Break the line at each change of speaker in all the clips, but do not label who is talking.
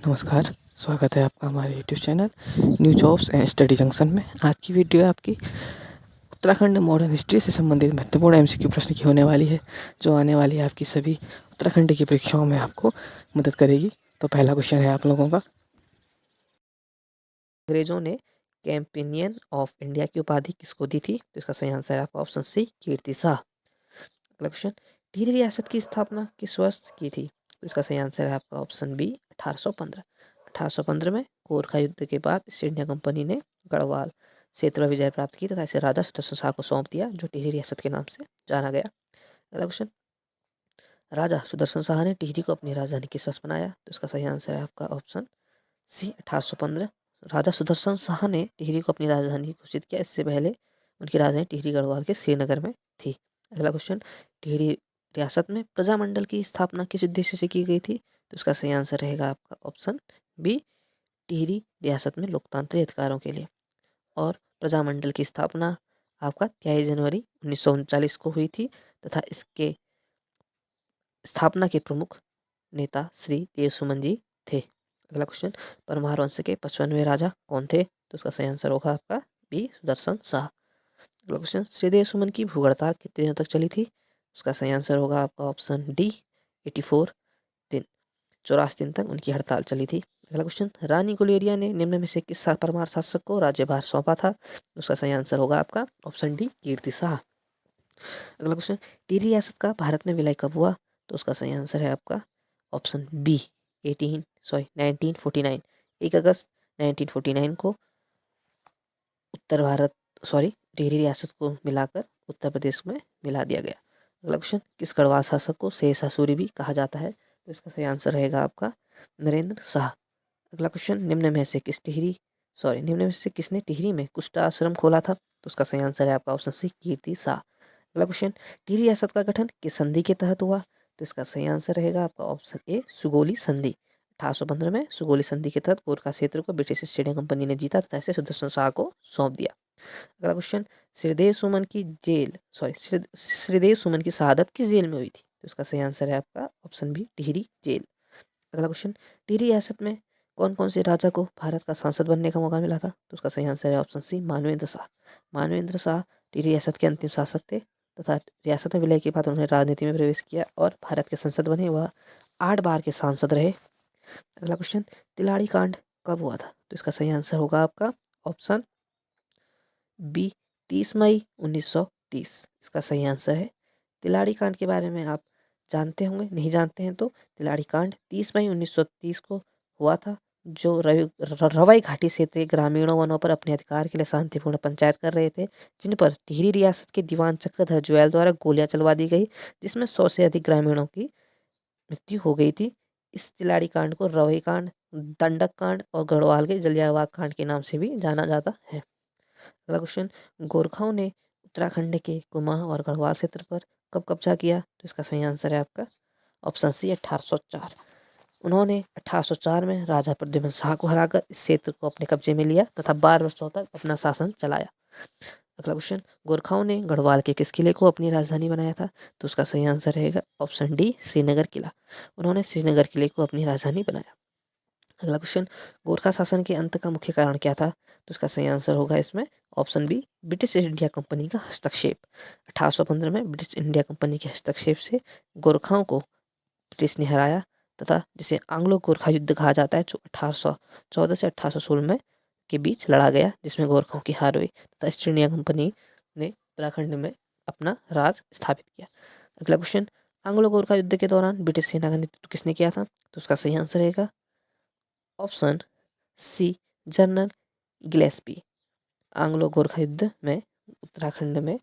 नमस्कार, स्वागत है आपका हमारे YouTube channel new jobs and study junction में। आज की वीडियो आपकी उत्तराखंड मॉडर्न हिस्ट्री से संबंधित महत्वपूर्ण एमसीक्यू प्रश्न की होने वाली है, जो आने वाली आपकी सभी उत्तराखंड की परीक्षाओं में आपको मदद करेगी। तो पहला क्वेश्चन है आप लोगों का, अंग्रेजों ने कैंपेनियन ऑफ इंडिया की उपाधि किसको दी थी? तो इसका सही आंसर है आपका ऑप्शन सी, कीर्ति शाह। अगला क्वेश्चन, टिहरी रियासत की स्थापना किस वर्ष की थी? तो इसका सही आंसर है आपका ऑप्शन बी, 1815। 1815 में गोरखा युद्ध के बाद ईस्ट इंडिया कंपनी ने गढ़वाल क्षेत्र पर विजय प्राप्त की तथा इसे राजा सुदर्शन शाह को सौंप दिया, जो टिहरी रियासत के नाम से जाना गया। अगला क्वेश्चन, राजा सुदर्शन शाह ने टिहरी को अपनी राजधानी किस वर्ष बनाया? तो इसका सही आंसर है आपका ऑप्शन सी, 1815। राजा सुदर्शन शाह ने टिहरी को अपनी राजधानी घोषित किया। इससे पहले उनकी राजधानी टिहरी गढ़वाल के श्रीनगर में थी। अगला क्वेश्चन, टिहरी रियासत में प्रजामंडल की स्थापना किस उद्देश्य से की गई थी? तो इसका सही आंसर रहेगा आपका ऑप्शन बी, टिहरी रियासत में लोकतांत्रिक अधिकारों के लिए। और प्रजामंडल की स्थापना आपका 23 जनवरी 1939 को हुई थी तथा इसके स्थापना के प्रमुख नेता श्री देव सुमन जी थे। अगला क्वेश्चन, परमार वंश के 55वें राजा कौन थे? तो इसका सही आंसर होगा आपका बी, सुदर्शन शाह। अगला क्वेश्चन, श्रीदेव सुमन की भूख हड़ताल कितने दिनों तक चली थी? उसका सही आंसर होगा आपका ऑप्शन डी, 84 दिन, 84 दिन तक उनकी हड़ताल चली थी। अगला क्वेश्चन, रानी गुलेरिया ने निम्न में से किस परमार शासक को राज्यभार सौंपा था? उसका सही आंसर होगा आपका ऑप्शन डी, कीर्ति शाह। अगला क्वेश्चन, टिहरी रियासत का भारत में विलय कब हुआ? तो उसका सही आंसर है आपका ऑप्शन बी, 1949। 1 अगस्त 1949 को टिहरी रियासत को मिलाकर उत्तर प्रदेश में मिला दिया गया। अगला क्वेश्चन, किस गढ़वाल शासक को शेरशाह सूरी भी कहा जाता है? तो इसका सही आंसर रहेगा आपका नरेंद्र शाह। अगला क्वेश्चन, निम्न में से किसने टिहरी में कुष्ठ आश्रम खोला था? तो उसका सही आंसर है आपका ऑप्शन सी, कीर्ति शाह। अगला क्वेश्चन, टिहरी रियासत का गठन किस संधि के तहत हुआ? तो इसका सही आंसर रहेगा आपका ऑप्शन ए, सुगोली संधि। 1815 में सुगोली संधि के तहत गोरखा क्षेत्र को ब्रिटिश ईस्ट इंडिया कंपनी ने जीता तथा इसे सुदर्शन शाह को सौंप दिया। अगला क्वेश्चन, श्रीदेव सुमन की शहादत किस जेल में हुई थी? तो इसका सही आंसर है आपका ऑप्शन बी, टिहरी जेल। अगला क्वेश्चन, टिहरी रियासत में कौन कौन से राजा को भारत का सांसद बनने का मौका मिला था? तो उसका सही आंसर है ऑप्शन सी, मानवेंद्र शाह। मानवेंद्र शाह टिहरी रियासत के अंतिम शासक थे तथा रियासत में विलय के बाद उन्होंने राजनीति में प्रवेश किया और भारत के संसद बने। वह 8 बार के सांसद रहे। अगला क्वेश्चन, तिलाड़ी कांड कब हुआ था? तो इसका सही आंसर होगा आपका ऑप्शन बी, 30 मई 1930 इसका सही आंसर है। तिलाड़ी कांड के बारे में आप जानते होंगे, नहीं जानते हैं तो तिलाड़ी कांड 30 मई 1930 को हुआ था, जो रवाई घाटी क्षेत्र के ग्रामीणों वनों पर अपने अधिकार के लिए शांतिपूर्ण पंचायत कर रहे थे, जिन पर टिहरी रियासत के दीवान चक्रधर जुएल द्वारा गोलियां चलवा दी गई, जिसमें 100 से अधिक ग्रामीणों की मृत्यु हो गई थी। इस तिलाड़ी कांड को रवई कांड, दंडक कांड और गढ़वाल के जलियांवाला कांड के नाम से भी जाना जाता है। अगला क्वेश्चन, गोरखाओं ने उत्तराखंड के कुमाऊं और गढ़वाल क्षेत्र पर कब कब्जा किया? तो इसका सही आंसर है आपका ऑप्शन सी, 1804। उन्होंने 1804 में राजा प्रद्युम्न शाह को हराकर इस क्षेत्र को अपने कब्जे में लिया तथा 12 वर्षों तक अपना शासन चलाया। अगला क्वेश्चन, गोरखाओं ने गढ़वाल के किस किले को अपनी राजधानी बनाया था? तो उसका सही आंसर रहेगा ऑप्शन डी, श्रीनगर किला। उन्होंने श्रीनगर किले को अपनी राजधानी बनाया। अगला क्वेश्चन, गोरखा शासन के अंत का मुख्य कारण क्या था? तो इसका सही आंसर होगा इसमें option B, British India company का हस्तक्षेप। 1815 में ब्रिटिश इंडिया कंपनी के हस्तक्षेप से गोरखाओं को ब्रिटिश ने हराया तथा जिसे आंग्लो गोरखा युद्ध कहा जाता है, जो 1814 से 1816 में के बीच लड़ा गया, जिसमें गोरखाओं की हार हुई तथा ईस्ट इंडिया कंपनी ने उत्तराखंड में अपना राज स्थापित किया। अगला क्वेश्चन, आंग्लो गोरखा युद्ध के दौरान ब्रिटिश सेना का नेतृत्व किसने किया था? तो उसका सही आंसर रहेगा option C, general Gillespie. Anglo Gorkha युद्ध में उत्तराखंड में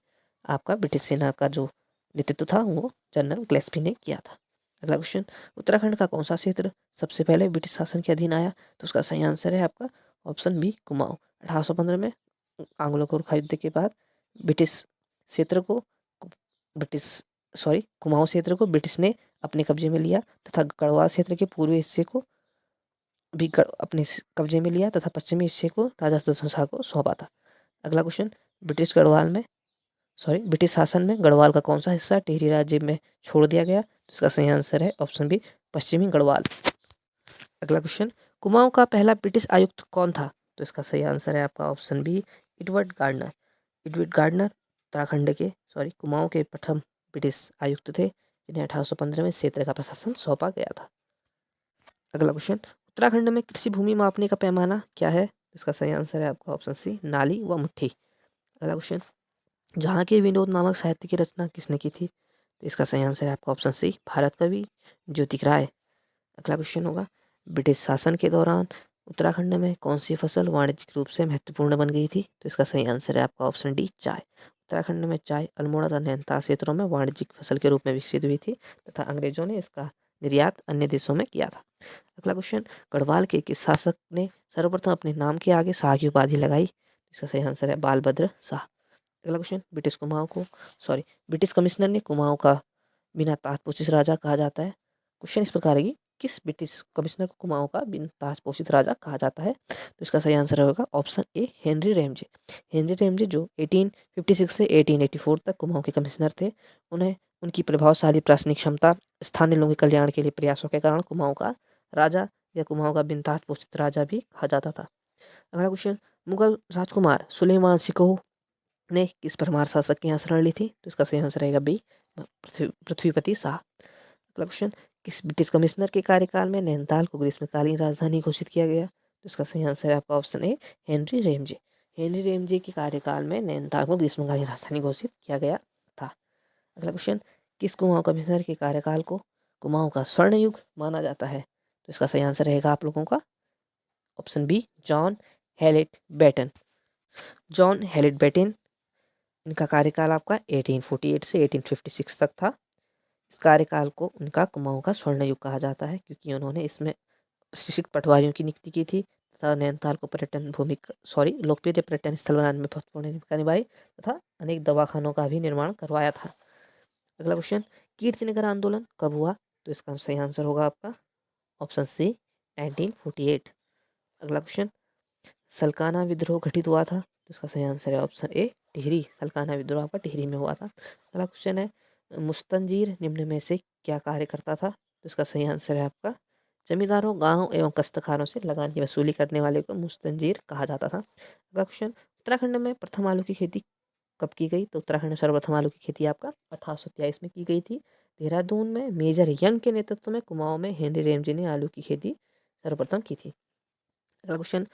आपका ब्रिटिश सेना का जो नेतृत्व था वो जनरल गिलेस्पी ने किया था। अगला क्वेश्चन, उत्तराखंड का कौन सा क्षेत्र सबसे पहले ब्रिटिश शासन के अधीन आया? तो उसका सही आंसर है आपका ऑप्शन बी, कुमाऊं। 1815 में आंग्लो गोरखा युद्ध के बाद ब्रिटिश क्षेत्र को ब्रिटिश कुमाऊं क्षेत्र को ब्रिटिश ने अपने कब्जे में लिया तथा गढ़वाल क्षेत्र के पूर्वी हिस्से को भी अपने कब्जे में लिया तथा पश्चिमी हिस्से को राजा सुदर्शन शाह को सौंपा था। अगला क्वेश्चन, ब्रिटिश शासन में गढ़वाल का कौन सा हिस्सा टिहरी राज्य में छोड़ दिया गया? इसका सही आंसर है ऑप्शन बी, पश्चिमी गढ़वाल। अगला क्वेश्चन, कुमाऊं का पहला ब्रिटिश आयुक्त कौन था? तो इसका सही आंसर है आपका option B, Edward Gardner. Edward Gardner Uttarakhand के कुमाऊं के प्रथम ब्रिटिश आयुक्त थे, जिन्हें 1815 में क्षेत्र का प्रशासन सौंपा गया था। अगला क्वेश्चन, उत्तराखंड में कृषि भूमि मापने का पैमाना क्या है? इसका सही आंसर है आपका ऑप्शन सी, नाली व मुट्ठी। अगला क्वेश्चन, जहाँ के विनोद नामक साहित्य की रचना किसने की थी? तो इसका सही आंसर है आपका ऑप्शन सी, भारत कवि ज्योतिक राय। अगला क्वेश्चन होगा, ब्रिटिश शासन के दौरान उत्तराखंड में कौन सी फसल वाणिज्यिक रूप से महत्वपूर्ण बन गई थी? तो इसका सही आंसर है आपका ऑप्शन डी, चाय। उत्तराखंड में चाय अल्मोड़ा तथा नैनीताल क्षेत्रों में वाणिज्यिक फसल के रूप में विकसित हुई थी तथा अंग्रेजों ने इसका निर्यात अन्य देशों में किया था। अगला क्वेश्चन, गढ़वाल के किस शासक ने सर्वप्रथम अपने नाम के आगे शाह की उपाधि लगाई? इसका सही आंसर है बालभद्र शाह। अगला क्वेश्चन, ब्रिटिश कमिश्नर ने कुमाऊं का बिना ताजपोशित राजा कहा जाता है। क्वेश्चन इस प्रकार है कि किस ब्रिटिश कमिश्नर को कुमाऊं का बिन ताजपोशित राजा कहा जाता है? तो इसका सही आंसर होगा option A, Henry Ramsay. Henry Ramsay जो 1856 से 1884 तक कुमाऊं के कमिश्नर थे, उन्हें उनकी प्रभावशाली प्रशासनिक क्षमता, स्थानीय लोगों के कल्याण के लिए प्रयासों के कारण कुमाऊं का राजा या कुमाऊं का बिन ताजपोशित राजा भी कहा जाता था। अगला क्वेश्चन, मुगल राजकुमार सुलेमान सिकोह ने किस परमार शासक की यहाँ शरण ली थी? तो इसका सही आंसर रहेगा बी, पृथ्वीपति शाह। अगला क्वेश्चन, किस ब्रिटिश कमिश्नर के कार्यकाल में नैनीताल को ग्रीष्मकालीन राजधानी घोषित किया गया? तो इसका सही आंसर है आपका option A, Henry Ramsay. Henry Ramsay के कार्यकाल में नैनीताल को ग्रीष्मकालीन राजधानी घोषित किया गया था। अगला क्वेश्चन, किस कुमाऊं कमिश्नर के कार्यकाल को कुमाऊं का स्वर्ण युग माना जाता है? तो इसका सही आंसर रहेगा आप लोगों का option B, John Hallett Batten. John Hallett Batten, इनका कार्यकाल आपका 1848 से 1856 तक था। इस कार्यकाल को उनका कुमाऊं का स्वर्ण युग कहा जाता है, क्योंकि उन्होंने इसमें प्रशिक्षित पटवारियों की नियुक्ति की थी तथा नैनीताल को लोकप्रिय पर्यटन स्थल बनाने में महत्वपूर्ण भूमिका निभाई तथा अनेक दवाखानों का भी निर्माण करवाया था। अगला क्वेश्चन, कीर्तिनगर आंदोलन कब हुआ? तो इसका सही आंसर होगा आपका ऑप्शन सी, 1948। अगला क्वेश्चन, सलकाना विद्रोह घटित हुआ था? तो इसका सही आंसर है ऑप्शन ए, टिहरी। सलकाना विद्रोह आपका टिहरी में हुआ था। अगला क्वेश्चन है, मुस्तंजीर निम्न में से क्या कार्य करता था? तो इसका सही आंसर है आपका, जमींदारों, गांव एवं कस्तकारों से लगान की वसूली करने वाले को मुस्तंजीर कहा जाता था। अगला क्वेश्चन, उत्तराखंड में प्रथम आलू की खेती कब की गई? तो उत्तराखंड में सर्वप्रथम आलू की खेती आपका 1823 में की गई थी। देहरादून में मेजर यंग के नेतृत्व में कुमाऊं में हेनरी रेमजे ने आलू की खेती सर्वप्रथम की थी। अगला क्वेश्चन,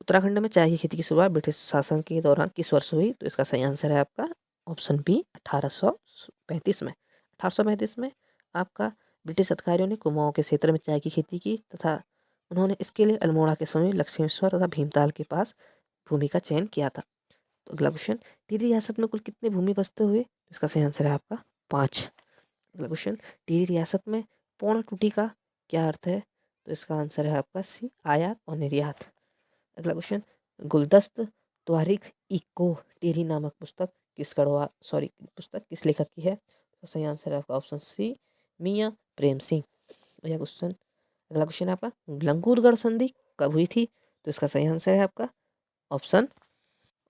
उत्तराखंड में चाय की खेती की शुरुआत ब्रिटिश शासन के दौरान किस वर्ष हुई? तो इसका सही आंसर है आपका ऑप्शन बी, 1835 में। 1835 में आपका ब्रिटिश अधिकारियों ने कुमाऊं के क्षेत्र में चाय की खेती की तथा उन्होंने इसके लिए अल्मोड़ा के समीप लक्ष्मेश्वर तथा भीमताल के पास भूमि का चयन किया था। तो अगला क्वेश्चन, टिहरी रियासत में कुल कितने भूमि बस्ते हुए? तो इसका सही आंसर है आपका 5। अगला क्वेश्चन, टिहरी रियासत में पौन टूटी का क्या अर्थ है? तो इसका आंसर है आपका सी, आयात और निर्यात। अगला क्वेश्चन, गुलदस्त त्वारिख इको टिहरी नामक पुस्तक किस लेखक की है? तो सही आंसर है आपका ऑप्शन सी, मियां प्रेम सिंह। यह क्वेश्चन, अगला क्वेश्चन है आपका, लंगूरगढ़ संधि कब हुई थी? तो इसका सही आंसर है आपका ऑप्शन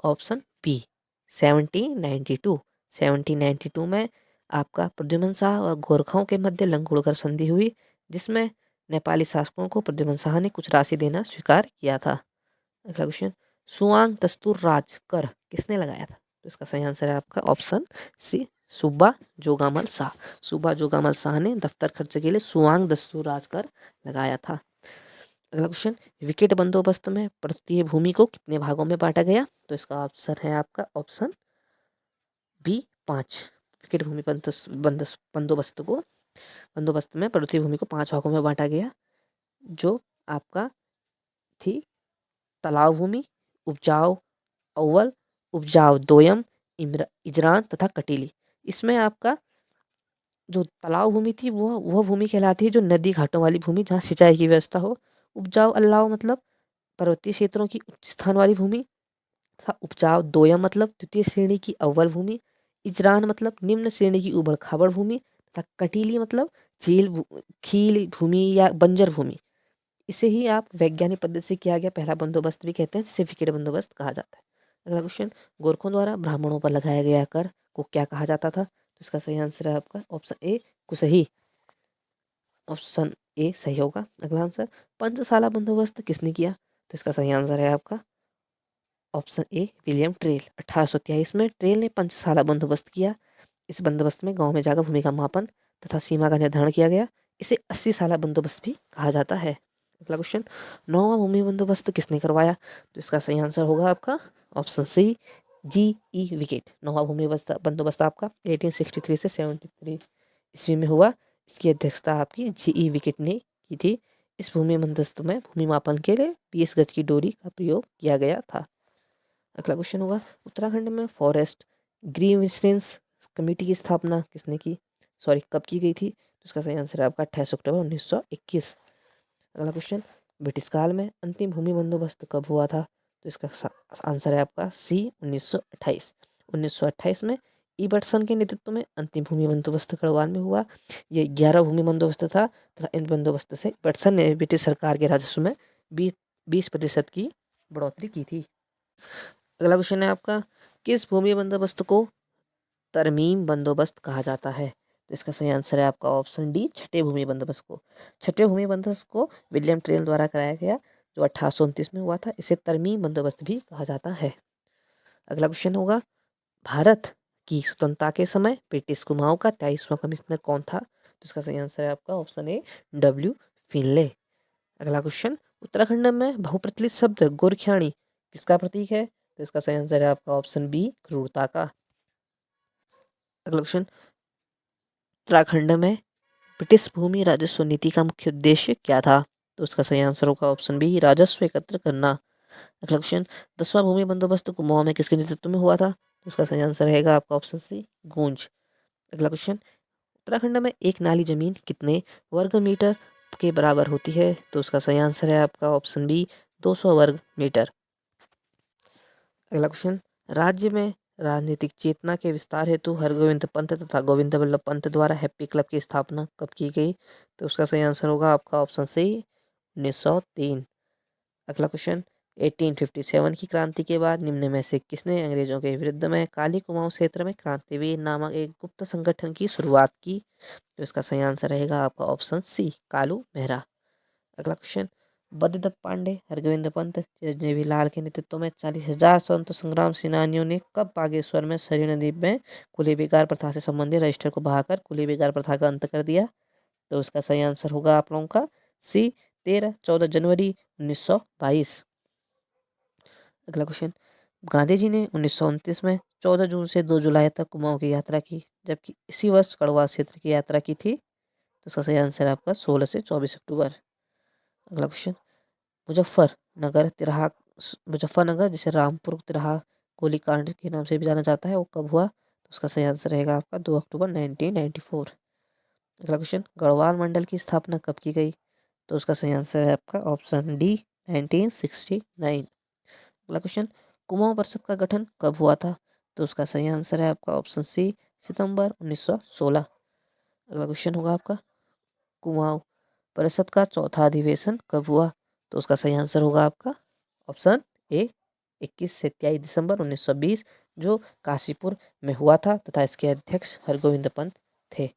ऑप्शन बी, 1792। 1792 में आपका प्रद्युमन शाह और गोरखाओं के मध्य लंगूरगढ़ संधि हुई, जिसमें नेपाली शासकों को प्रद्युमन शाह ने कुछ राशि देना स्वीकार किया था। अगला क्वेश्चन, सुआंग दस्तूर राज कर किसने लगाया था? तो इसका सही आंसर है आपका ऑप्शन सी, सूबा जोगामल शाह। सूबा जोगामल शाह ने दफ्तर खर्च के लिए सुआंग दस्तूर राज कर लगाया था। अगला क्वेश्चन, विकेट बंदोबस्त में प्रत्येक भूमि को कितने भागों में बांटा गया? तो इसका ऑप्शन है आपका ऑप्शन बी, 5। विकेट भूमि बंदोबस्त में पृथ्वी भूमि को 5 भागों में बांटा गया, जो आपका थी तालाब भूमि, उपजाऊ अव्वल, उपजाऊ दोयम, इजरान तथा कटीली। इसमें आपका जो तालाब भूमि थी वह भूमि कहलाती है जो नदी घाटों वाली भूमि, जहाँ सिंचाई की व्यवस्था हो। उपजाऊ अल्लाव मतलब पर्वतीय क्षेत्रों की उच्च स्थान वाली भूमि तथा उपजाऊ दोयम मतलब द्वितीय श्रेणी की अव्वल भूमि, इजरान मतलब निम्न श्रेणी की उबड़ खाबड़ भूमि तथा कटीली मतलब खील भूमि या बंजर भूमि। इसे ही आप वैज्ञानिक पद्धति से किया गया पहला बंदोबस्त भी कहते हैं, जिसे विकेट बंदोबस्त कहा जाता है। अगला क्वेश्चन, गोरखों द्वारा ब्राह्मणों पर लगाया गया कर को क्या कहा जाता था? तो इसका सही आंसर है आपका option A, Kusahi. Option A सही होगा। अगला आंसर, पंचशाला बंदोबस्त किसने किया? तो इसका सही आंसर है आपका ऑप्शन ए विलियम ट्रेल। 1823 में ट्रेल ने पंचशाला बंदोबस्त किया। इस बंदोबस्त में गांव में जाकर भूमि का मापन तथा सीमा का निर्धारण किया गया। इसे 80 साला बंदोबस्त भी कहा जाता है। अगला क्वेश्चन, नौवां भूमि बंदोबस्त किसने करवाया? तो इसका सही आंसर होगा आपका ऑप्शन सी जी ई विकेट। नौवां भूमि बंदोबस्त आपका 1863 से 73 ईस्वी में हुआ। इसकी अध्यक्षता आपकी जी ई विकेट ने की थी। इस भूमि बंदोबस्त में भूमि मापन के लिए 20 गज की डोरी का प्रयोग किया गया था। अगला क्वेश्चन होगा, उत्तराखंड में फॉरेस्ट ग्रीवेंस कमेटी की स्थापना किसने की? सॉरी, कब की गई थी? तो इसका सही आंसर है आपका 28 अक्टूबर 1921। अगला क्वेश्चन, ब्रिटिश काल में अंतिम भूमि बंदोबस्त कब हुआ था? तो इसका आंसर है आपका सी 1928। 1928 में इबर्टसन के नेतृत्व में अंतिम भूमि बंदोबस्त गढ़वाल में हुआ। ये 11 भूमि बंदोबस्त था तथा इन बंदोबस्त से इबर्टसन ने ब्रिटिश सरकार के राजस्व में 20% की बढ़ोतरी की थी। अगला क्वेश्चन है आपका, किस भूमि बंदोबस्त को तरमीम बंदोबस्त कहा जाता है? तो इसका सही आंसर है आपका ऑप्शन डी छठे भूमि बंदोबस्त को। छठे भूमि बंदोबस्त को विलियम ट्रेल द्वारा कराया गया, जो 1829 में हुआ था। इसे तरमीम बंदोबस्त भी कहा जाता है। अगला क्वेश्चन होगा, भारत की स्वतंत्रता के समय ब्रिटिश कुमाऊं का 23वां कमिश्नर कौन था? तो इसका सही आंसर है आपका ऑप्शन ए डब्ल्यू फिनले। अगला क्वेश्चन, उत्तराखंड में बहुप्रचलित शब्द गोरखियानी किसका प्रतीक है? तो इसका सही आंसर है आपका ऑप्शन बी क्रूरता का। अगला क्वेश्चन, उत्तराखंड में ब्रिटिश भूमि राजस्व नीति का मुख्य उद्देश्य क्या था? तो उसका सही आंसर होगा ऑप्शन बी राजस्व एकत्र करना। अगला क्वेश्चन, 10वां भूमि बंदोबस्त कुमाऊं में किसके नेतृत्व में हुआ था? तो उसका सही आंसर रहेगा आपका ऑप्शन सी गूंज। अगला क्वेश्चन, उत्तराखंड में एक नाली जमीन कितने वर्ग मीटर के बराबर होती है? तो उसका सही आंसर है आपका ऑप्शन बी 200 वर्ग मीटर। अगला क्वेश्चन, राज्य में राजनीतिक चेतना के विस्तार हेतु हरगोविंद पंत तथा गोविंद वल्लभ पंत द्वारा हैप्पी क्लब की स्थापना कब की गई? तो उसका सही आंसर होगा आपका ऑप्शन सी 1903। अगला क्वेश्चन, 1857 की क्रांति के बाद निम्न में से किसने अंग्रेजों के विरुद्ध में काली कुमाऊं क्षेत्र में क्रांतिवीर नामक एक गुप्त संगठन की शुरुआत की? तो इसका सही आंसर रहेगा आपका ऑप्शन सी कालू मेहरा। अगला क्वेश्चन, बद्रीदत्त पांडे, हरगोविंद पंत, चिरंजीवी लाल के नेतृत्व में 40,000 स्वतंत्र संग्राम सेनानियों ने कब बागेश्वर में सरयू नदी में कुली बेगार प्रथा से संबंधित रजिस्टर को बहाकर कुली बेगार प्रथा का अंत कर दिया? तो उसका सही आंसर होगा आप लोगों का सी 14 जनवरी 1922। अगला क्वेश्चन, गांधी जी ने 1929 में 14 जून से 2 जुलाई तक कुमाऊं की यात्रा की, जबकि इसी वर्ष गढ़वाल क्षेत्र की यात्रा की थी। तो उसका सही आंसर है आपका 16 से 24 अक्टूबर। अगला क्वेश्चन, मुजफ्फरनगर तिराहा मुजफ्फरनगर जिसे रामपुर तिराहा गोलीकांड के नाम से भी जाना जाता है, वो कब हुआ? तो उसका सही आंसर रहेगा आपका 2 अक्टूबर 1994। अगला क्वेश्चन, गढ़वाल मंडल की स्थापना कब की गई? तो उसका सही आंसर है आपका ऑप्शन डी 1969। अगला क्वेश्चन, कुमाऊं परिषद का गठन कब हुआ था? तो उसका सही आंसर है आपका ऑप्शन सी सितंबर 1916। अगला क्वेश्चन होगा आपका, कुमाऊं परिषद का चौथा अधिवेशन कब हुआ? तो उसका सही आंसर होगा आपका ऑप्शन ए 21 से 23 दिसंबर 1920, जो काशीपुर में हुआ था तथा इसके अध्यक्ष हरगोविंद पंत थे।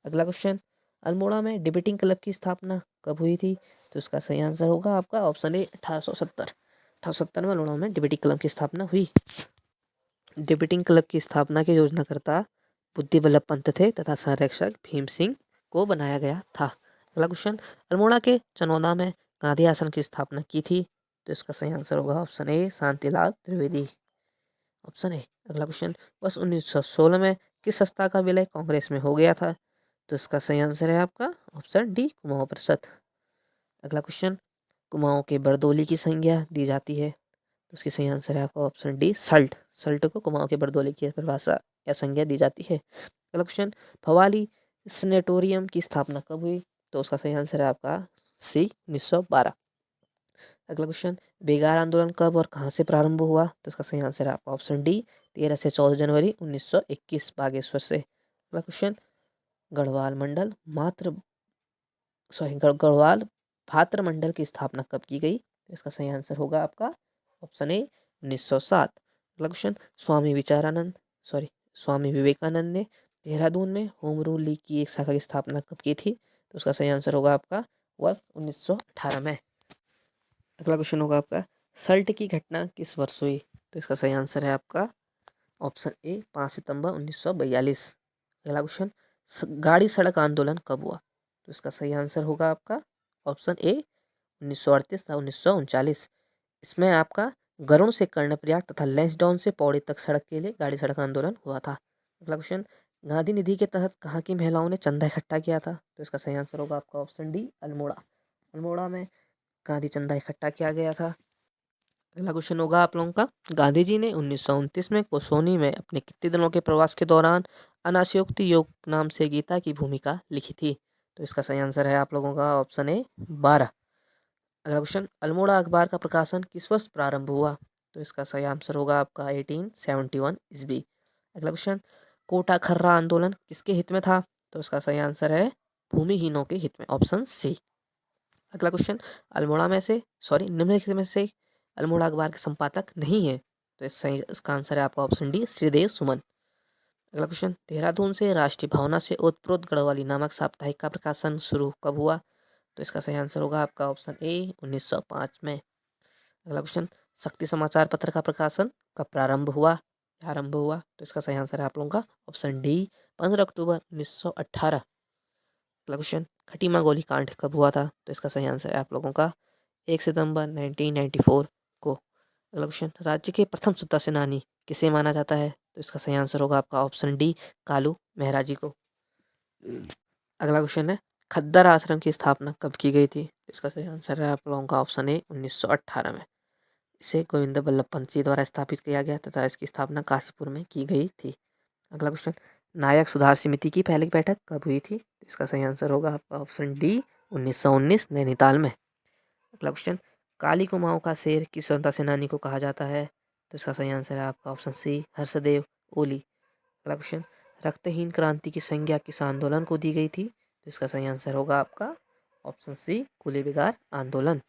अगला क्वेश्चन, अल्मोड़ा में डिबेटिंग क्लब की स्थापना कब हुई थी? तो इसका सही आंसर होगा आपका ऑप्शन ए 1870 में अल्मोड़ा में डिबेटिंग क्लब की स्थापना हुई। डिबेटिंग क्लब की स्थापना के योजनाकर्ता बुद्धि वल्लभ पंत थे तथा संरक्षक भीम सिंह को बनाया गया था। अगला क्वेश्चन, अल्मोड़ा के चनौदा में गांधी आश्रम की स्थापना की थी? तो इसका सही आंसर होगा option A Shantilal Trivedi. Option A. अगला क्वेश्चन, वर्ष 1916 में किस संस्था का विलय कांग्रेस में हो गया था? तो इसका सही आंसर है आपका ऑप्शन डी कुमाऊं परिषद। अगला क्वेश्चन, कुमाऊं के बरदोली की संज्ञा दी जाती है? तो उसकी सही आंसर है आपका ऑप्शन डी सल्ट। सल्ट को कुमाऊं के बरदोली की परिभाषा या संज्ञा दी जाती है। अगला क्वेश्चन, भवाली सनेटोरियम की स्थापना कब हुई? तो उसका सही आंसर है आपका सी 1912। अगला क्वेश्चन, बेगार आंदोलन कब और कहाँ से प्रारंभ हुआ? तो इसका सही आंसर है आपका ऑप्शन डी 13 से 14 जनवरी 1921 बागेश्वर से। अगला क्वेश्चन, गढ़वाल मंडल गढ़वाल भात्र मंडल की स्थापना कब की गई? इसका सही आंसर होगा आपका ऑप्शन ए 1907। अगला क्वेश्चन, स्वामी विवेकानंद ने देहरादून में होम रूल लीग की एक शाखा की स्थापना कब की थी? तो उसका सही आंसर होगा आपका वर्ष 1918 में। अगला क्वेश्चन होगा आपका सल्ट की घटना किस वर्ष हुई? तो इसका सही आंसर है आपका ऑप्शन ए 5 सितंबर 1942। अगला क्वेश्चन गाड़ी सड़क आंदोलन कब हुआ? तो इसका सही आंसर होगा आपका ऑप्शन ए 1938 था 1939। इसमें आपका गरुड़ से कर्णप्रयाग तथा लैंसडाउन से पौड़ी तक सड़क के लिए गाड़ी सड़क आंदोलन हुआ था। अगला क्वेश्चन गांधी निधि के तहत कहाँ की महिलाओं ने चंदा इकट्ठा किया था? तो इसका सही आंसर होगा आपका ऑप्शन डी अल्मोड़ा। अल्मोड़ा में गांधी चंदा इकट्ठा किया गया था। अगला क्वेश्चन होगा आप लोगों का गांधी जी ने 1929 में कोसोनी में अपने कितने दिनों के प्रवास के दौरान अनास्योक्ति योग नाम से गीता की भूमिका लिखी थी? तो इसका सही आंसर है आप लोगों का ऑप्शन ए 12। अगला क्वेश्चन अल्मोड़ा अखबार का प्रकाशन किस वर्ष प्रारंभ हुआ? तो इसका सही आंसर होगा आपका 1871 ईस्वी। अगला क्वेश्चन कोटा खर्रा आंदोलन किसके हित में था? तो इसका सही आंसर है भूमिहीनों के हित में, ऑप्शन सी। अगला क्वेश्चन अल्मोड़ा में से निम्नलिखित में से अल्मोड़ा अखबार के संपादक नहीं है? तो इसका आंसर है आपका ऑप्शन डी श्रीदेव सुमन। अगला क्वेश्चन देहरादून से राष्ट्रीय भावना से ओतप्रोत गढ़वाली नामक साप्ताहिक का प्रकाशन शुरू कब हुआ? तो इसका सही आंसर होगा आपका ऑप्शन ए 1905 में। अगला क्वेश्चन शक्ति समाचार पत्र का प्रकाशन कब आरंभ हुआ? तो इसका सही आंसर है आप लोगों का ऑप्शन डी 15 अक्टूबर 1918। अगला क्वेश्चन खटीमा गोलीकांड कब हुआ था? तो इसका सही आंसर है आप लोगों का 1 सितंबर 1994 को। अगला क्वेश्चन राज्य के प्रथम स्वतंत्रता सेनानी किसे माना जाता है? तो इसका सही आंसर होगा आपका ऑप्शन डी कालू महाराजी को। अगला क्वेश्चन है खद्दर आश्रम की स्थापना कब की गई थी? इसका सही आंसर है आप लोगों का ऑप्शन ए 1918 में। इसे गोविंद बल्लभ पंत जी द्वारा स्थापित किया गया तथा इसकी स्थापना काशीपुर में की गई थी। अगला क्वेश्चन नायक सुधार समिति की पहली बैठक कब हुई थी? इसका सही आंसर होगा आपका ऑप्शन डी 1919 नैनीताल में। अगला क्वेश्चन काली कुमाऊं का शेर किस स्वतंत्रता सेनानी को कहा जाता है? तो इसका सही आंसर है आपका ऑप्शन सी हर्षदेव ओली। अगला क्वेश्चन रक्तहीन क्रांति की संज्ञा किस आंदोलन को दी गई थी? तो इसका सही आंसर होगा आपका ऑप्शन सी कुली बिगार आंदोलन।